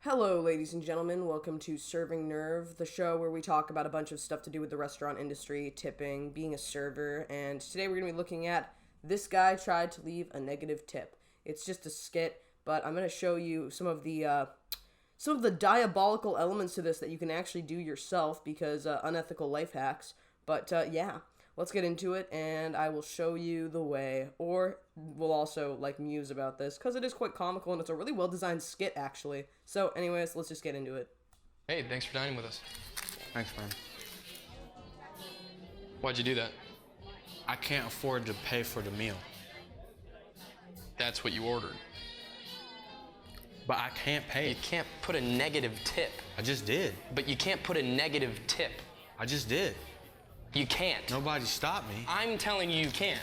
Hello, ladies and gentlemen. Welcome to Serving Nerve, the show where we talk about a bunch of stuff to do with the restaurant industry, tipping, being a server, and today we're going to be looking at This Guy Tried to Leave a Negative Tip. It's just a skit, but I'm going to show you some of the diabolical elements to this that you can actually do yourself because unethical life hacks. But yeah, let's get into it, and I will show you the way, or we'll also muse about this because it is quite comical and it's a really well designed skit actually. So anyways, let's just get into it. Hey, thanks for dining with us. Thanks, man. Why'd you do that? I can't afford to pay for the meal, That's what you ordered. but I can't pay. You can't put a negative tip. I just did. But you can't put a negative tip. I just did. You can't. Nobody stopped me. I'm telling you you can.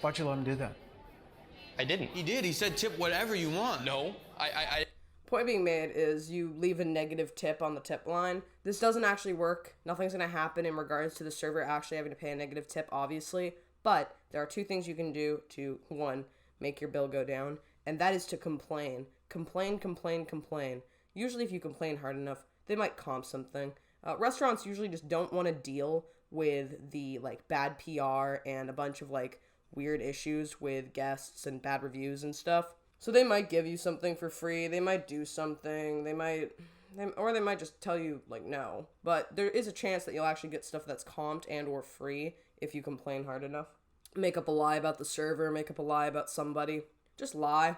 Why'd you let him do that? I didn't. He did. He said tip whatever you want. No, I Point being made is you leave a negative tip on the tip line. This doesn't actually work. Nothing's going to happen in regards to the server actually having to pay a negative tip, obviously. But there are two things you can do to, one, make your bill go down, and that is to complain. Complain. Usually if you complain hard enough, they might comp something. Restaurants usually just don't want to deal with the bad PR and a bunch of weird issues with guests and bad reviews and stuff. So they might give you something for free. They might do something. They might just tell you no. But there is a chance that you'll actually get stuff that's comped and or free if you complain hard enough. Make up a lie about the server. Make up a lie about somebody. Just lie.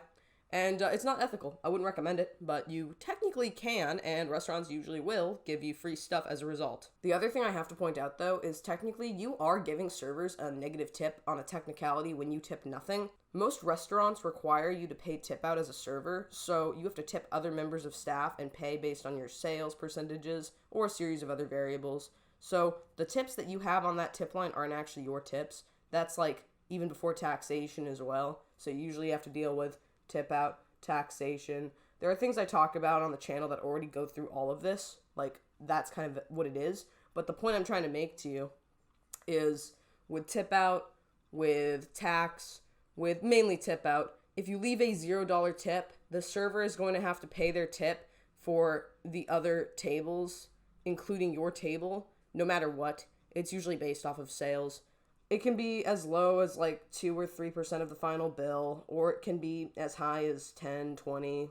And it's not ethical. I wouldn't recommend it, but you technically can, and restaurants usually will, give you free stuff as a result. The other thing I have to point out, though, is technically you are giving servers a negative tip on a technicality when you tip nothing. Most restaurants require you to pay tip out as a server, so you have to tip other members of staff and pay based on your sales percentages or a series of other variables. So the tips that you have on that tip line aren't actually your tips. That's even before taxation as well, so you usually have to deal with tip out, taxation. There are things I talk about on the channel that already go through all of this. That's kind of what it is. But the point I'm trying to make to you is with tip out, with tax, with mainly tip out, if you leave a $0 tip, the server is going to have to pay their tip for the other tables, including your table, no matter what. It's usually based off of sales. It can be as low as 2 or 3% of the final bill, or it can be as high as 10, 20,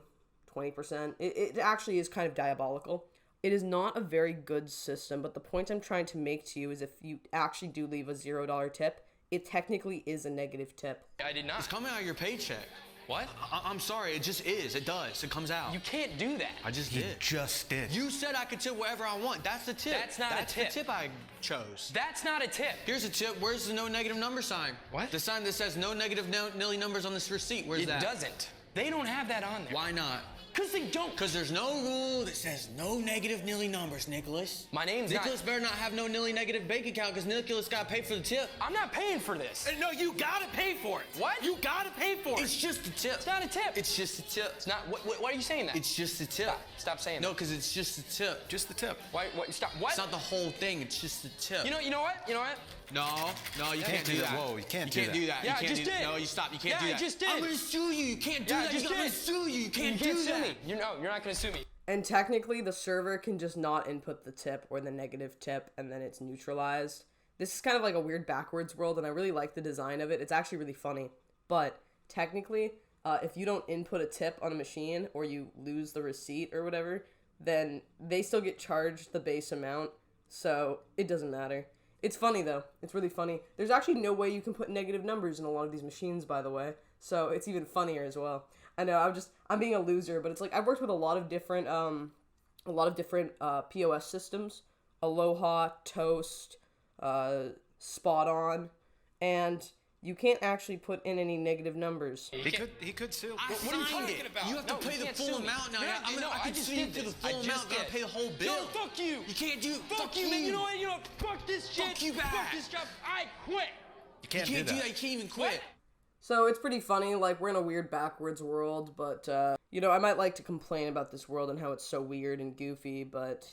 20%. It actually is kind of diabolical. It is not a very good system, but the point I'm trying to make to you is if you actually do leave a $0 tip, it technically is a negative tip. I did not. It's coming out of your paycheck. What? I'm sorry. It just is. It does. It comes out. You can't do that. I just You did. just did. You said I could tip whatever I want. That's the tip. That's not a tip. That's the tip I chose. That's not a tip. Here's a tip. Where's the no negative number sign? What? The sign that says no negative nilly numbers on this receipt. Where's It that? doesn't. They don't have that on there. Why not? Because they don't. Because there's no rule that says no negative nilly numbers, Nicholas. My name's Nicholas better not have no nilly negative bank account because Nicholas got paid for the tip. I'm not paying for this. No, you gotta pay for it. What? You gotta pay for it. It's just a tip. It's not a tip. It's just a tip. It's not. Why are you saying that? It's just a tip. Stop saying No, that. because it's just a tip. Just the tip. Why? Stop. What? It's not the whole thing. It's just a tip. You know what? No, you can't do that. Whoa, you can't do do that. that. Yeah, you I can't just do did. No, you stop. You can't Yeah, do I that. just did. I'm gonna sue you. You can't do Yeah, I that. just I'm gonna did. sue you. You can't You do sue that. me. You're not gonna sue me. And technically, the server can just not input the tip or the negative tip, and then it's neutralized. This is kind of like a weird backwards world, and I really like the design of it. It's actually really funny. But technically, if you don't input a tip on a machine, or you lose the receipt or whatever, then they still get charged the base amount, so it doesn't matter. It's funny, though. It's really funny. There's actually no way you can put negative numbers in a lot of these machines, by the way, so it's even funnier as well. I know, I'm being a loser, but it's I've worked with a lot of different POS systems, Aloha, Toast, Spot On, and you can't actually put in any negative numbers. He could sue. I What are you signed talking it. about? You have to No, pay you the can't full sue me. amount now. No, I I can just sue you did for the this. full I just amount. Gotta did. pay the whole bill. No, fuck you. You can't do. Fuck you, man. You know what? Fuck this shit. Fuck you back. Fuck this job. I quit. You can't, You can't do do that. that. You can't even quit. So it's pretty funny, we're in a weird backwards world, but, I might like to complain about this world and how it's so weird and goofy, but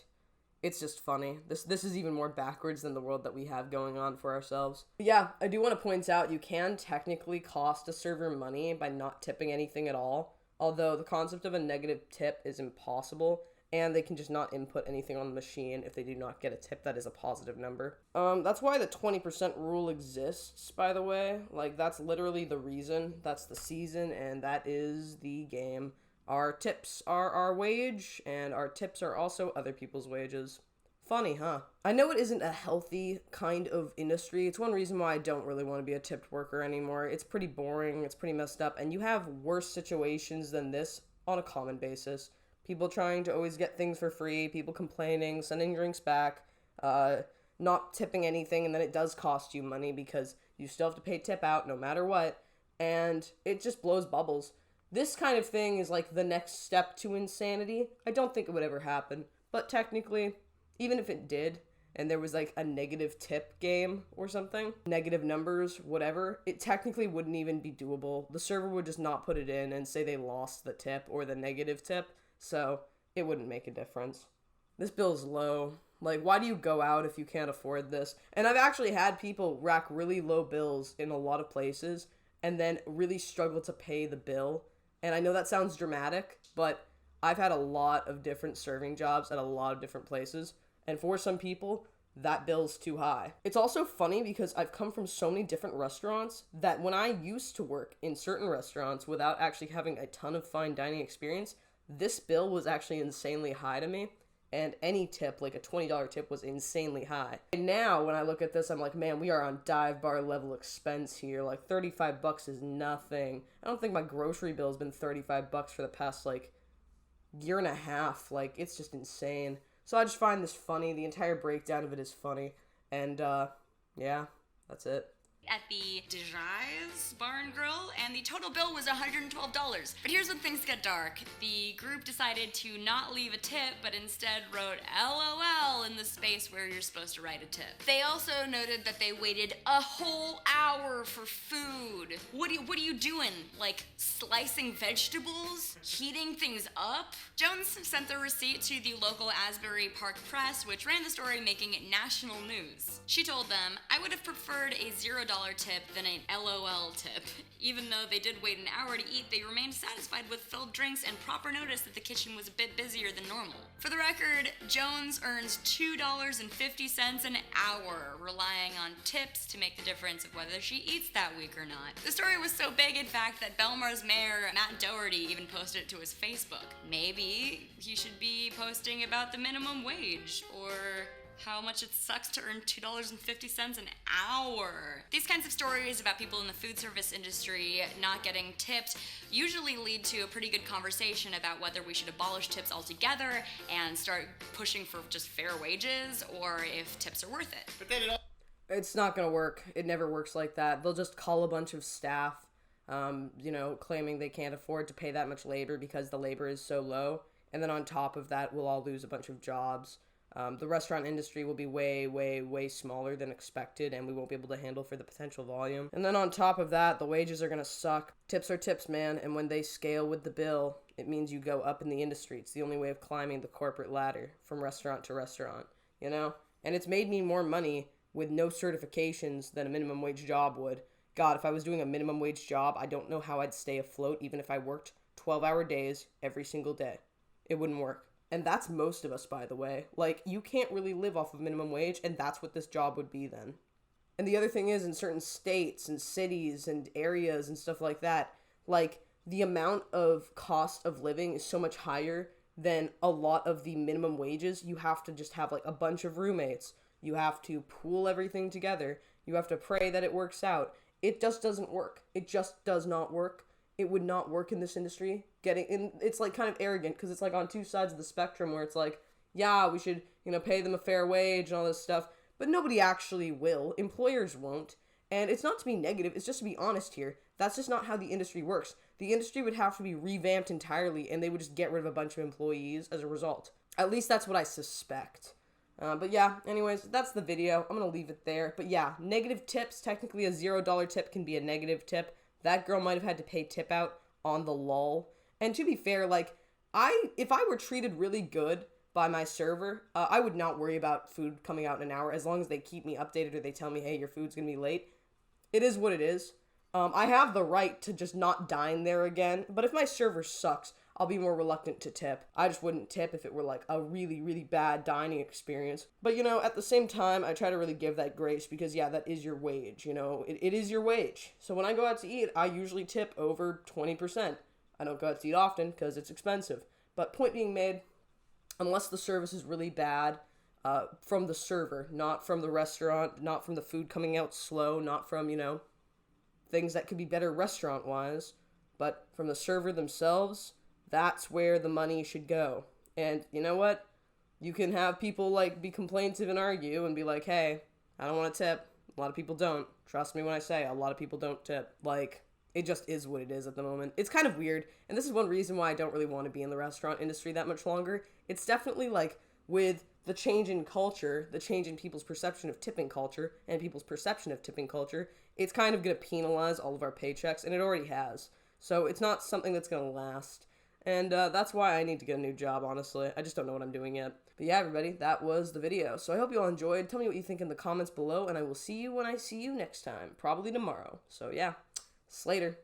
it's just funny. This is even more backwards than the world that we have going on for ourselves. But yeah, I do want to point out you can technically cost a server money by not tipping anything at all. Although the concept of a negative tip is impossible, and they can just not input anything on the machine if they do not get a tip that is a positive number. That's why the 20% rule exists, by the way. Like, that's literally the reason. That's the season, and that is the game. Our tips are our wage, and our tips are also other people's wages. Funny, huh? I know it isn't a healthy kind of industry. It's one reason why I don't really want to be a tipped worker anymore. It's pretty boring, it's pretty messed up, and you have worse situations than this on a common basis. People trying to always get things for free, people complaining, sending drinks back, not tipping anything, and then it does cost you money because you still have to pay tip out no matter what, and it just blows bubbles. This kind of thing is like the next step to insanity. I don't think it would ever happen, but technically, even if it did, and there was like a negative tip game or something, negative numbers, whatever, it technically wouldn't even be doable. The server would just not put it in and say they lost the tip or the negative tip, so it wouldn't make a difference. This bill's low. Like, why do you go out if you can't afford this? And I've actually had people rack really low bills in a lot of places and then really struggle to pay the bill. And I know that sounds dramatic, but I've had a lot of different serving jobs at a lot of different places. And for some people, that bill's too high. It's also funny because I've come from so many different restaurants that when I used to work in certain restaurants without actually having a ton of fine dining experience, this bill was actually insanely high to me. And any tip, like a $20 tip, was insanely high. And now when I look at this, I'm like, man, we are on dive bar level expense here. Like $35 is nothing. I don't think my grocery bill has been $35 for the past like year and a half. Like, it's just insane. So I just find this funny. The entire breakdown of it is funny. And, yeah, that's it. At the DeJai's Bar and Grill, and the total bill was $112. But here's when things get dark. The group decided to not leave a tip, but instead wrote LOL in the space where you're supposed to write a tip. They also noted that they waited a whole hour for food. What are you doing? Like, slicing vegetables? Heating things up? Jones sent the receipt to the local Asbury Park Press, which ran the story, making it national news. She told them, I would have preferred a $0 tip than an LOL tip. Even though they did wait an hour to eat, they remained satisfied with filled drinks and proper notice that the kitchen was a bit busier than normal. For the record, Jones earns $2.50 an hour, relying on tips to make the difference of whether she eats that week or not. The story was so big, in fact, that Belmar's mayor, Matt Doherty, even posted it to his Facebook. Maybe he should be posting about the minimum wage, or how much it sucks to earn $2.50 an hour. These kinds of stories about people in the food service industry not getting tipped usually lead to a pretty good conversation about whether we should abolish tips altogether and start pushing for just fair wages, or if tips are worth it. But then it It's not gonna work. It never works like that. They'll just call a bunch of staff, claiming they can't afford to pay that much labor because the labor is so low. And then on top of that, we'll all lose a bunch of jobs. The restaurant industry will be way, way, way smaller than expected, and we won't be able to handle for the potential volume. And then on top of that, the wages are gonna suck. Tips are tips, man, and when they scale with the bill, it means you go up in the industry. It's the only way of climbing the corporate ladder from restaurant to restaurant, you know? And it's made me more money with no certifications than a minimum wage job would. God, if I was doing a minimum wage job, I don't know how I'd stay afloat even if I worked 12-hour days every single day. It wouldn't work. And that's most of us, by the way. Like, you can't really live off of minimum wage, and that's what this job would be then. And the other thing is, in certain states and cities and areas and stuff like that, like, the amount of cost of living is so much higher than a lot of the minimum wages. You have to just have, like, a bunch of roommates. You have to pool everything together. You have to pray that it works out. It just doesn't work. It just does not work. It would not work in this industry. It's like kind of arrogant because it's like on two sides of the spectrum where it's like, yeah, we should, pay them a fair wage and all this stuff, but nobody actually will. Employers won't. And it's not to be negative, it's just to be honest here. That's just not how the industry works. The industry would have to be revamped entirely and they would just get rid of a bunch of employees as a result. At least that's what I suspect. But yeah, anyways, that's the video. I'm gonna leave it there. But yeah, negative tips. Technically a $0 tip can be a negative tip. That girl might have had to pay tip out on the lull. And to be fair, like, if I were treated really good by my server, I would not worry about food coming out in an hour as long as they keep me updated or they tell me, hey, your food's gonna be late. It is what it is. I have the right to just not dine there again, but if my server sucks, I'll be more reluctant to tip. I just wouldn't tip if it were like a really, really bad dining experience. But, you know, at the same time, I try to really give that grace because, yeah, that is your wage, you know? It is your wage. So when I go out to eat, I usually tip over 20%. I don't go out to eat often because it's expensive. But point being made, unless the service is really bad, from the server, not from the restaurant, not from the food coming out slow, not from, you know, things that could be better restaurant-wise, but from the server themselves, that's where the money should go. And you know what? You can have people, like, be complaintive and argue and be like, hey, I don't want to tip. A lot of people don't. Trust me when I say a lot of people don't tip. Like, it just is what it is at the moment. It's kind of weird, and this is one reason why I don't really want to be in the restaurant industry that much longer. It's definitely, like, with the change in culture, the change in people's perception of tipping culture, and people's perception of tipping culture, it's kind of going to penalize all of our paychecks, and it already has. So it's not something that's going to last. And that's why I need to get a new job, honestly. I just don't know what I'm doing yet. But yeah, everybody, that was the video. So I hope you all enjoyed. Tell me what you think in the comments below, and I will see you when I see you next time. Probably tomorrow. So yeah, Slater.